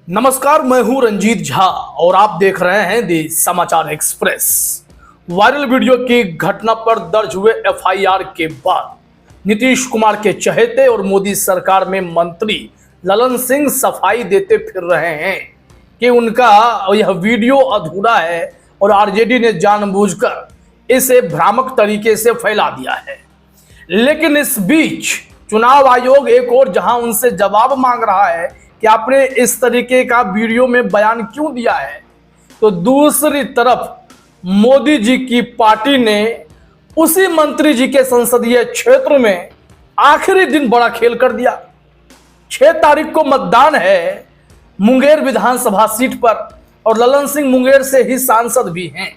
नमस्कार, मैं हूं रंजीत झा और आप देख रहे हैं दी समाचार एक्सप्रेस। वायरल वीडियो की घटना पर दर्ज हुए एफआईआर के बाद नीतीश कुमार के चहेते और मोदी सरकार में मंत्री ललन सिंह सफाई देते फिर रहे हैं कि उनका यह वीडियो अधूरा है और आरजेडी ने जानबूझकर इसे भ्रामक तरीके से फैला दिया है। लेकिन इस बीच चुनाव आयोग एक और जहां उनसे जवाब मांग रहा है कि आपने इस तरीके का वीडियो में बयान क्यों दिया है, तो दूसरी तरफ मोदी जी की पार्टी ने उसी मंत्री जी के संसदीय क्षेत्र में आखिरी दिन बड़ा खेल कर दिया। 6 तारीख को मतदान है मुंगेर विधानसभा सीट पर और ललन सिंह मुंगेर से ही सांसद भी हैं,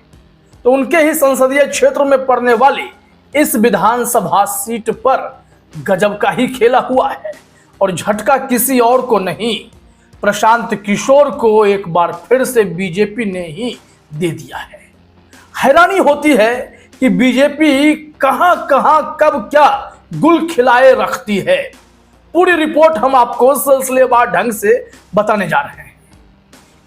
तो उनके ही संसदीय क्षेत्र में पड़ने वाली इस विधानसभा सीट पर गजब का ही खेला हुआ है और झटका किसी और को नहीं, प्रशांत किशोर को एक बार फिर से बीजेपी ने ही दे दिया है। हैरानी होती है कि बीजेपी कहां कहां कब क्या गुल खिलाए रखती है। पूरी रिपोर्ट हम आपको सिलसिलेवार ढंग से बताने जा रहे हैं।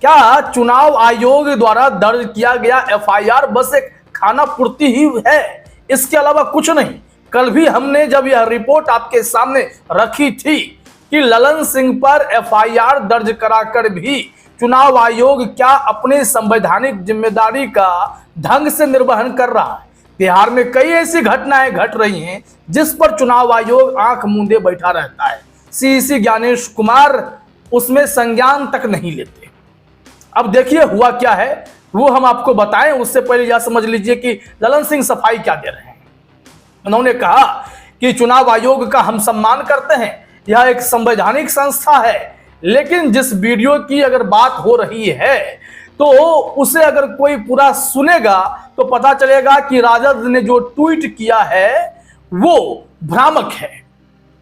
क्या चुनाव आयोग द्वारा दर्ज किया गया एफआईआर बस एक खाना पूर्ति ही है, इसके अलावा कुछ नहीं? कल भी हमने जब यह रिपोर्ट आपके सामने रखी थी कि ललन सिंह पर एफआईआर दर्ज कराकर भी चुनाव आयोग क्या अपनी संवैधानिक जिम्मेदारी का ढंग से निर्वहन कर रहा है। बिहार में कई ऐसी घटनाएं घट रही हैं जिस पर चुनाव आयोग आंख मूंदे बैठा रहता है। सीईसी ज्ञानेश कुमार उसमें संज्ञान तक नहीं लेते। अब देखिए हुआ क्या है वो हम आपको बताएं, उससे पहले यह समझ लीजिए कि ललन सिंह सफाई क्या दे रहे हैं। उन्होंने कहा कि चुनाव आयोग का हम सम्मान करते हैं, यह एक संवैधानिक संस्था है, लेकिन जिस वीडियो की अगर बात हो रही है तो उसे अगर कोई पूरा सुनेगा तो पता चलेगा कि राजद ने जो ट्वीट किया है वो भ्रामक है।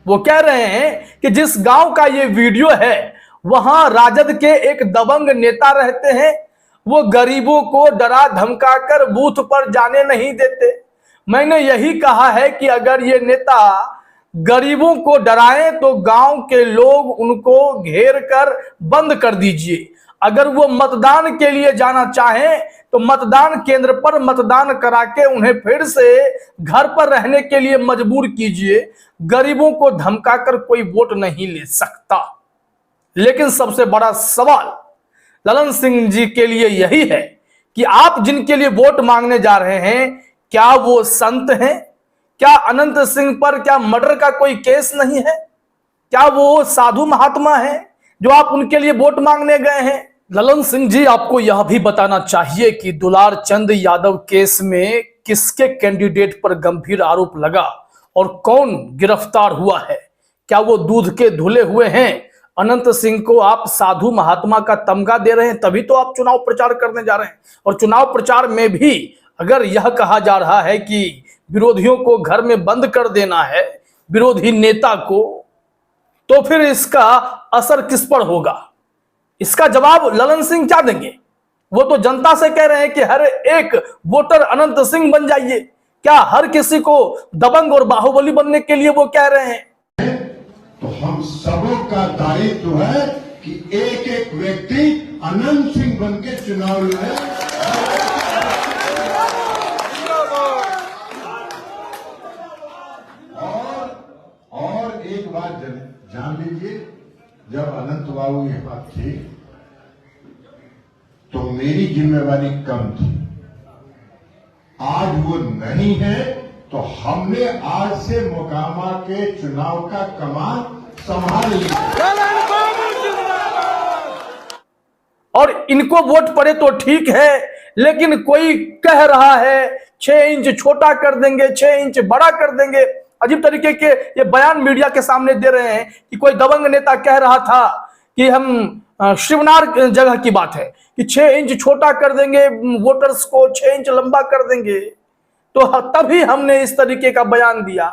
वो कह रहे हैं कि जिस गांव का ये वीडियो है वहां राजद के एक दबंग नेता रहते हैं, वो गरीबों को डरा धमकाकर बूथ पर जाने नहीं देते। मैंने यही कहा है कि अगर ये नेता गरीबों को डराएं तो गांव के लोग उनको घेर कर बंद कर दीजिए। अगर वो मतदान के लिए जाना चाहें तो मतदान केंद्र पर मतदान करा के उन्हें फिर से घर पर रहने के लिए मजबूर कीजिए। गरीबों को धमकाकर कोई वोट नहीं ले सकता। लेकिन सबसे बड़ा सवाल ललन सिंह जी के लिए यही है कि आप जिनके लिए वोट मांगने जा रहे हैं, क्या वो संत हैं? क्या अनंत सिंह पर क्या मर्डर का कोई केस नहीं है? क्या वो साधु महात्मा हैं जो आप उनके लिए वोट मांगने गए हैं? ललन सिंह जी, आपको यह भी बताना चाहिए कि दुलार चंद यादव केस में किसके कैंडिडेट पर गंभीर आरोप लगा और कौन गिरफ्तार हुआ है। क्या वो दूध के धुले हुए हैं? अनंत सिंह को आप साधु महात्मा का तमगा दे रहे हैं, तभी तो आप चुनाव प्रचार करने जा रहे हैं। और चुनाव प्रचार में भी अगर यह कहा जा रहा है कि विरोधियों को घर में बंद कर देना है, विरोधी नेता को, तो फिर इसका असर किस पर होगा? इसका जवाब ललन सिंह क्या देंगे? वो तो जनता से कह रहे हैं कि हर एक वोटर अनंत सिंह बन जाइए। क्या हर किसी को दबंग और बाहुबली बनने के लिए वो कह रहे हैं? तो हम सबों का दायित्व है कि एक एक व्यक्ति अनंत सिंह बन के चुनाव लड़े। और एक बात जान लीजिए, जब अनंत बाबू यहां थे तो मेरी जिम्मेवारी कम थी। आज वो नहीं है तो हमने आज से मोकामा के चुनाव का कमान संभाल लिया और इनको वोट पड़े तो ठीक है, लेकिन कोई कह रहा है 6 इंच छोटा कर देंगे, 6 इंच बड़ा कर देंगे। अजीब तरीके के ये बयान मीडिया के सामने दे रहे हैं कि कोई दबंग नेता कह रहा था कि हम शिवनार जगह की बात है कि 6 इंच छोटा कर देंगे, वोटर्स को 6 इंच लंबा कर देंगे, तो तभी हमने इस तरीके का बयान दिया।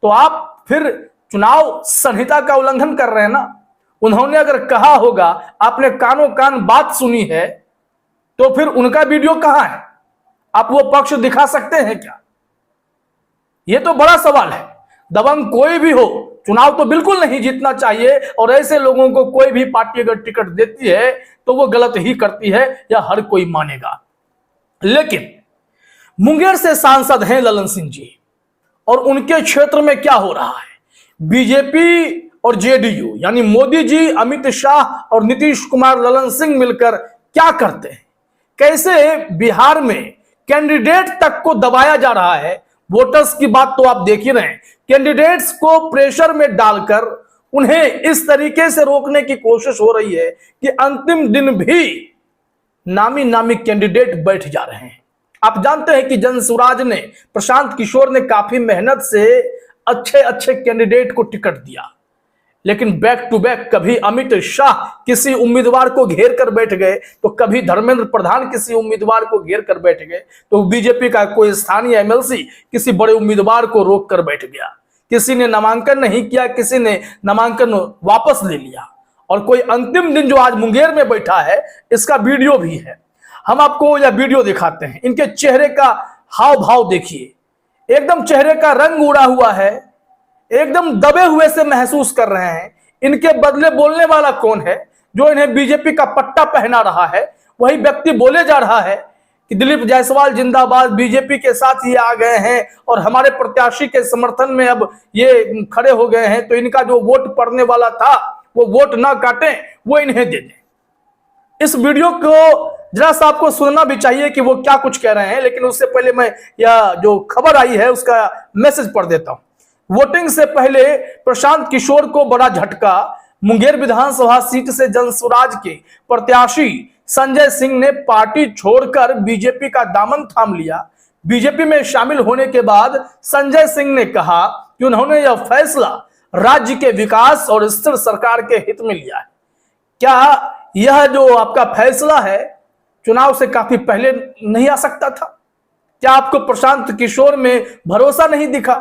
तो आप फिर चुनाव संहिता का उल्लंघन कर रहे हैं ना। उन्होंने अगर कहा होगा, आपने कानों कान बात सुनी है, तो फिर उनका वीडियो कहां है? आप वो पक्ष दिखा सकते हैं क्या? ये तो बड़ा सवाल है। दबंग कोई भी हो, चुनाव तो बिल्कुल नहीं जीतना चाहिए। और ऐसे लोगों को कोई भी पार्टी अगर टिकट देती है तो वो गलत ही करती है, या हर कोई मानेगा। लेकिन मुंगेर से सांसद हैं ललन सिंह जी, और उनके क्षेत्र में क्या हो रहा है, बीजेपी और जेडीयू यानी मोदी जी, अमित शाह और नीतीश कुमार, ललन सिंह मिलकर क्या करते हैं, कैसे बिहार में कैंडिडेट तक को दबाया जा रहा है। वोटर्स की बात तो आप देख ही रहे हैं, कैंडिडेट्स को प्रेशर में डालकर उन्हें इस तरीके से रोकने की कोशिश हो रही है कि अंतिम दिन भी नामी नामी कैंडिडेट बैठ जा रहे हैं। आप जानते हैं कि जनसुराज ने, प्रशांत किशोर ने काफी मेहनत से अच्छे अच्छे कैंडिडेट को टिकट दिया, लेकिन बैक टू बैक कभी अमित शाह किसी उम्मीदवार को घेर कर बैठ गए, तो कभी धर्मेंद्र प्रधान किसी उम्मीदवार को घेर कर बैठ गए, तो बीजेपी का कोई स्थानीय एमएलसी किसी बड़े उम्मीदवार को रोक कर बैठ गया। किसी ने नामांकन नहीं किया, किसी ने नामांकन वापस ले लिया। और कोई अंतिम दिन जो आज मुंगेर में बैठा है, इसका वीडियो भी है, हम आपको यह वीडियो दिखाते हैं। इनके चेहरे का हाव भाव देखिए, एकदम चेहरे का रंग उड़ा हुआ है, एकदम दबे हुए से महसूस कर रहे हैं। इनके बदले बोलने वाला कौन है? जो इन्हें बीजेपी का पट्टा पहना रहा है, वही व्यक्ति बोले जा रहा है कि दिलीप जायसवाल जिंदाबाद, बीजेपी के साथ ये आ गए हैं और हमारे प्रत्याशी के समर्थन में अब ये खड़े हो गए हैं, तो इनका जो वोट पड़ने वाला था वो वोट ना काटें, वो इन्हें दे दें। इस वीडियो को जरा सा आपको सुनना भी चाहिए कि वो क्या कुछ कह रहे हैं, लेकिन उससे पहले मैं यह जो खबर आई है उसका मैसेज पढ़ देता हूं। वोटिंग से पहले प्रशांत किशोर को बड़ा झटका। मुंगेर विधानसभा सीट से जनसुराज के प्रत्याशी संजय सिंह ने पार्टी छोड़कर बीजेपी का दामन थाम लिया। बीजेपी में शामिल होने के बाद संजय सिंह ने कहा कि उन्होंने यह फैसला राज्य के विकास और स्थिर सरकार के हित में लिया है। क्या यह जो आपका फैसला है चुनाव से काफी पहले नहीं आ सकता था? क्या आपको प्रशांत किशोर में भरोसा नहीं दिखा?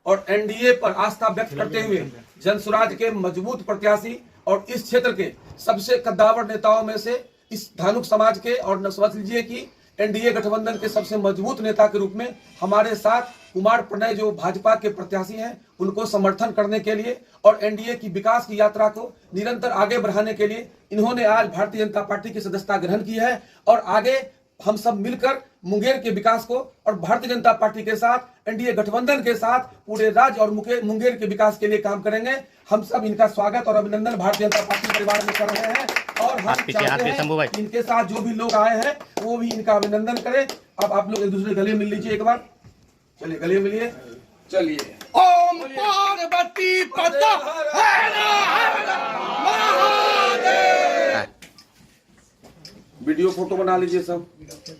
और एनडीए पर आस्था व्यक्त करते हुए जनसुराज के मजबूत प्रत्याशी और इस क्षेत्र के सबसे कद्दावर नेताओं में से इस धानुक समाज के, और समझ लीजिए कि एनडीए गठबंधन के सबसे मजबूत नेता के रूप में हमारे साथ कुमार प्रणय जो भाजपा के प्रत्याशी हैं, उनको समर्थन करने के लिए और एनडीए की विकास की यात्रा को निरंतर आगे बढ़ाने के लिए इन्होंने आज भारतीय जनता पार्टी की सदस्यता ग्रहण की है। और आगे हम सब मिलकर मुंगेर के विकास को और भारतीय जनता पार्टी के साथ, एनडीए गठबंधन के साथ पूरे राज्य और मुंगेर के विकास के लिए काम करेंगे। हम सब इनका स्वागत और अभिनंदन भारतीय जनता पार्टी परिवार में कर रहे हैं, और हम चाहते हैं इनके साथ जो भी लोग आए हैं वो भी इनका अभिनंदन करें। अब आप लोग एक दूसरे गले मिल लीजिए, एक बार चलिए गले मिलिए। चलिए। ओम पार्वती पता वीडियो फोटो बना लीजिए सब।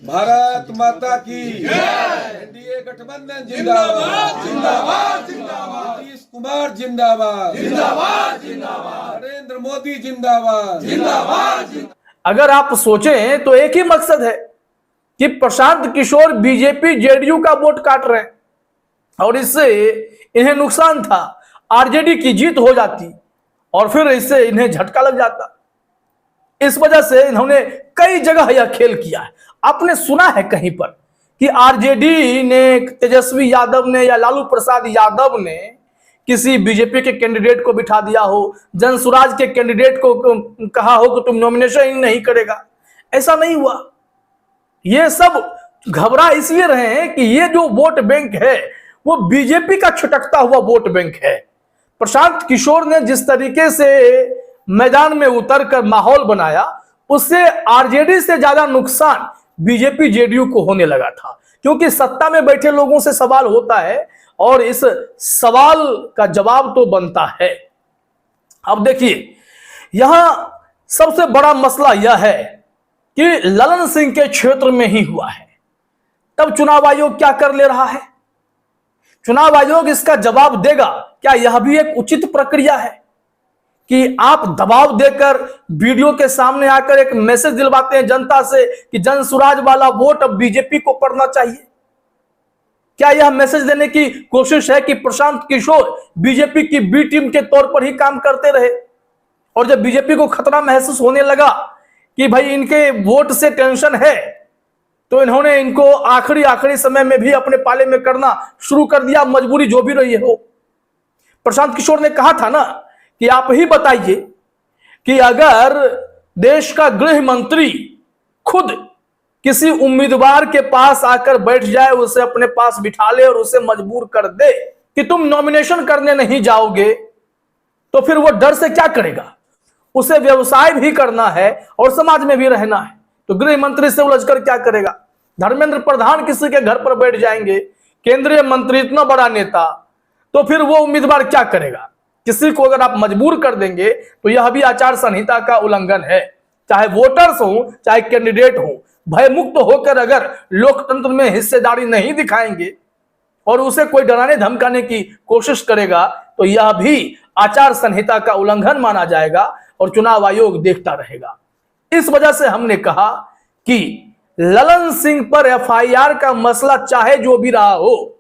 भारत माता की एनडीए गठबंधन जिंदाबाद जिंदाबाद जिंदाबाद, नीतीश कुमार जिंदाबाद जिंदाबाद जिंदाबाद, नरेंद्र मोदी जिंदाबाद जिंदाबाद। अगर आप सोचें तो एक ही मकसद है कि प्रशांत किशोर बीजेपी जेडीयू का वोट काट रहे हैं, और इससे इन्हें नुकसान था, आरजेडी की जीत हो जाती और फिर इससे इन्हें झटका लग जाता। इस वजह से इन्होंने कई जगह यह खेल किया है। आपने सुना है कहीं पर कि आरजेडी ने, तेजस्वी यादव ने या लालू प्रसाद यादव ने किसी बीजेपी के कैंडिडेट को बिठा दिया हो, जनसुराज के कैंडिडेट को कहा हो कि तुम नॉमिनेशन ही नहीं करेगा? ऐसा नहीं हुआ। ये सब घबरा इसलिए रहे हैं कि ये जो वोट बैंक है वो बीजेपी का छिटकता हुआ वोट बैंक है। प्रशांत किशोर ने जिस तरीके से मैदान में उतरकर माहौल बनाया, उससे आरजेडी से ज्यादा नुकसान बीजेपी जेडीयू को होने लगा था, क्योंकि सत्ता में बैठे लोगों से सवाल होता है और इस सवाल का जवाब तो बनता है। अब देखिए, यहां सबसे बड़ा मसला यह है कि ललन सिंह के क्षेत्र में ही हुआ है। तब चुनाव आयोग क्या कर ले रहा है? चुनाव आयोग इसका जवाब देगा। क्या यह भी एक उचित प्रक्रिया है कि आप दबाव देकर वीडियो के सामने आकर एक मैसेज दिलवाते हैं जनता से कि जनसुराज वाला वोट अब बीजेपी को पड़ना चाहिए? क्या यह मैसेज देने की कोशिश है कि प्रशांत किशोर बीजेपी की बी टीम के तौर पर ही काम करते रहे, और जब बीजेपी को खतरा महसूस होने लगा कि भाई इनके वोट से टेंशन है, तो इन्होंने इनको आखिरी समय में भी अपने पाले में करना शुरू कर दिया, मजबूरी जो भी रही हो? प्रशांत किशोर ने कहा था ना कि आप ही बताइए कि अगर देश का गृह मंत्री खुद किसी उम्मीदवार के पास आकर बैठ जाए, उसे अपने पास बिठा ले और उसे मजबूर कर दे कि तुम नॉमिनेशन करने नहीं जाओगे, तो फिर वो डर से क्या करेगा? उसे व्यवसाय भी करना है और समाज में भी रहना है, तो गृह मंत्री से उलझकर क्या करेगा? धर्मेंद्र प्रधान किसी के घर पर बैठ जाएंगे, केंद्रीय मंत्री इतना बड़ा नेता, तो फिर वो उम्मीदवार क्या करेगा? किसी को अगर आप मजबूर कर देंगे तो यह भी आचार संहिता का उल्लंघन है। चाहे वोटर्स हो चाहे कैंडिडेट हो, भय मुक्त होकर अगर लोकतंत्र में हिस्सेदारी नहीं दिखाएंगे और उसे कोई डराने धमकाने की कोशिश करेगा तो यह भी आचार संहिता का उल्लंघन माना जाएगा और चुनाव आयोग देखता रहेगा। इस वजह से हमने कहा कि ललन सिंह पर एफआईआर का मसला चाहे जो भी रहा हो,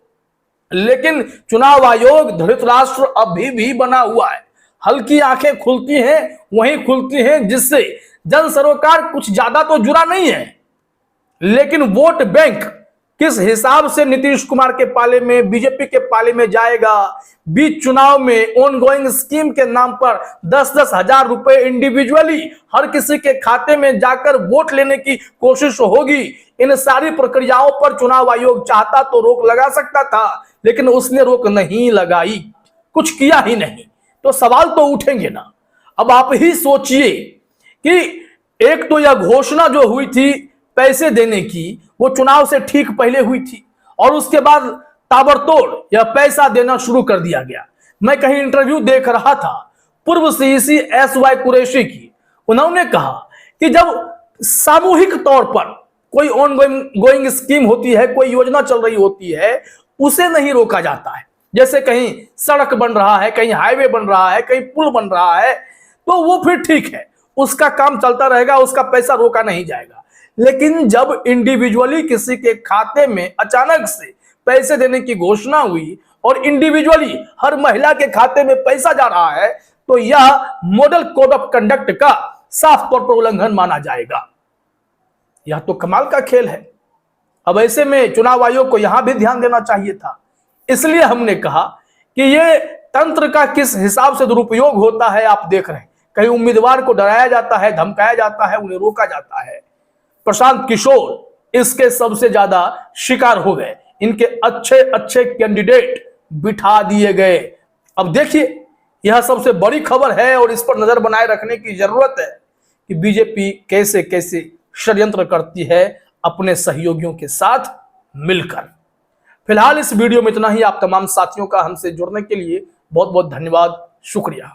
लेकिन चुनाव आयोग धृतराष्ट्र अभी भी बना हुआ है। हल्की आंखें खुलती हैं वहीं खुलती हैं, जिससे जन सरोकार कुछ ज्यादा तो जुड़ा नहीं है, लेकिन वोट बैंक किस हिसाब से नीतीश कुमार के पाले में, बीजेपी के पाले में जाएगा। बीच चुनाव में ऑनगोइंग स्कीम के नाम पर 10-10 हजार रुपए इंडिविजुअली हर किसी के खाते में जाकर वोट लेने की कोशिश होगी। इन सारी प्रक्रियाओं पर चुनाव आयोग चाहता तो रोक लगा सकता था, लेकिन उसने रोक नहीं लगाई, कुछ किया ही नहीं। तो सवाल तो उठेंगे ना। अब आप ही सोचिए कि एक तो यह घोषणा जो हुई थी पैसे देने की, वो चुनाव से ठीक पहले हुई थी और उसके बाद ताबड़तोड़ यह पैसा देना शुरू कर दिया गया। मैं कहीं इंटरव्यू देख रहा था पूर्व सीईसी SY कुरैशी की, उन्होंने कहा कि जब सामूहिक तौर पर कोई ऑनगोइंग स्कीम होती है, कोई योजना चल रही होती है, उसे नहीं रोका जाता है। जैसे कहीं सड़क बन रहा है, कहीं हाईवे बन रहा है, कहीं पुल बन रहा है, तो वो फिर ठीक है, उसका काम चलता रहेगा, उसका पैसा रोका नहीं जाएगा। लेकिन जब इंडिविजुअली किसी के खाते में अचानक से पैसे देने की घोषणा हुई और इंडिविजुअली हर महिला के खाते में पैसा जा रहा है, तो यह मॉडल कोड ऑफ कंडक्ट का साफ तौर पर उल्लंघन माना जाएगा। यह तो कमाल का खेल है। अब ऐसे में चुनाव आयोग को यहां भी ध्यान देना चाहिए था। इसलिए हमने कहा कि ये तंत्र का किस हिसाब से दुरुपयोग होता है आप देख रहे हैं। कहीं उम्मीदवार को डराया जाता है, धमकाया जाता है, उन्हें रोका जाता है। प्रशांत किशोर इसके सबसे ज्यादा शिकार हो गए। इनके अच्छे अच्छे कैंडिडेट बिठा दिए गए। अब देखिए, यह सबसे बड़ी खबर है और इस पर नजर बनाए रखने की जरूरत है कि बीजेपी कैसे कैसे षड्यंत्र करती है अपने सहयोगियों के साथ मिलकर। फिलहाल इस वीडियो में इतना ही। आप तमाम साथियों का हमसे जुड़ने के लिए बहुत बहुत धन्यवाद, शुक्रिया।